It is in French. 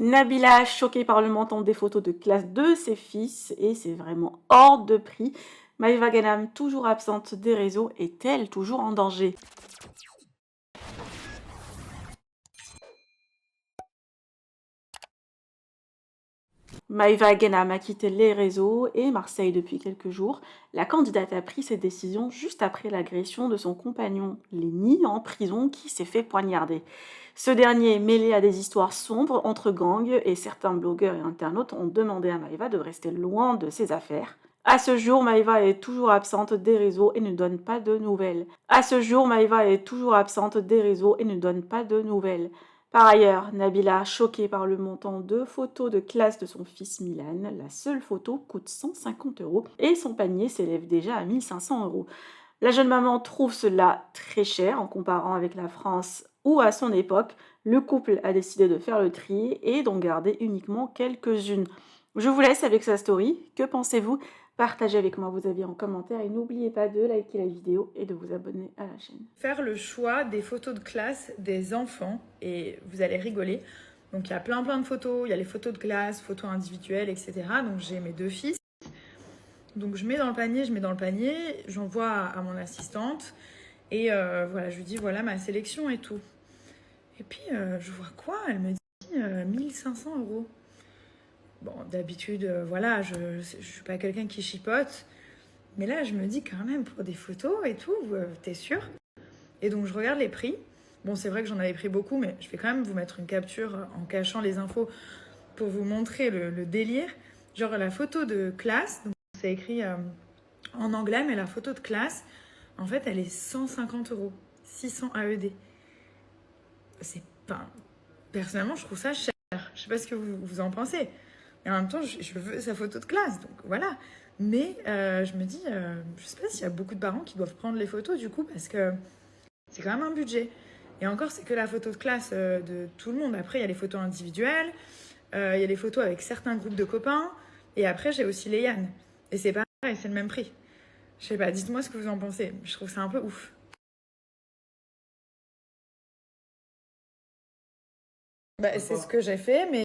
Nabila, choquée par le montant des photos de classe de ses fils, et c'est vraiment hors de prix. Maïva Ganam, toujours absente des réseaux, est-elle toujours en danger? Maïva Ganam a quitté les réseaux et Marseille depuis quelques jours. La candidate a pris ses décisions juste après l'agression de son compagnon Lenny en prison qui s'est fait poignarder. Ce dernier est mêlé à des histoires sombres entre gangs et certains blogueurs et internautes ont demandé à Maïva de rester loin de ses affaires. À ce jour, Maïva est toujours absente des réseaux et ne donne pas de nouvelles. À ce jour, Maïva est toujours absente des réseaux et ne donne pas de nouvelles. Par ailleurs, Nabila, choquée par le montant de photos de classe de son fils Milan, la seule photo coûte 150 € et son panier s'élève déjà à 1500 €. La jeune maman trouve cela très cher en comparant avec la France où, à son époque, le couple a décidé de faire le tri et d'en garder uniquement quelques-unes. Je vous laisse avec sa story. Que pensez-vous? Partagez avec moi vos avis en commentaire et n'oubliez pas de liker la vidéo et de vous abonner à la chaîne. Faire le choix des photos de classe des enfants et vous allez rigoler. Donc il y a plein de photos, il y a les photos de classe, photos individuelles, etc. Donc j'ai mes 2 fils. Donc je mets dans le panier, j'envoie à mon assistante et voilà, je lui dis voilà ma sélection et tout. Et puis je vois quoi? Elle me dit 1500 €. Bon, d'habitude, voilà, je suis pas quelqu'un qui chipote. Mais là, je me dis quand même, pour des photos et tout, t'es sûr? Et donc, je regarde les prix. Bon, c'est vrai que j'en avais pris beaucoup, mais je vais quand même vous mettre une capture en cachant les infos pour vous montrer le délire. Genre, la photo de classe, donc c'est écrit en anglais, mais la photo de classe, en fait, elle est 150 €, 600 AED. C'est pas. Personnellement, je trouve ça cher. Je sais pas ce que vous en pensez. Et en même temps, je veux sa photo de classe, donc voilà. Mais je me dis, je sais pas s'il y a beaucoup de parents qui doivent prendre les photos du coup, parce que c'est quand même un budget. Et encore, c'est que la photo de classe de tout le monde. Après, il y a les photos individuelles, il y a les photos avec certains groupes de copains. Et après, j'ai aussi les Yann. Et c'est pareil, c'est le même prix. Je sais pas, dites-moi ce que vous en pensez. Je trouve ça un peu ouf. Bah, c'est ce que j'ai fait, mais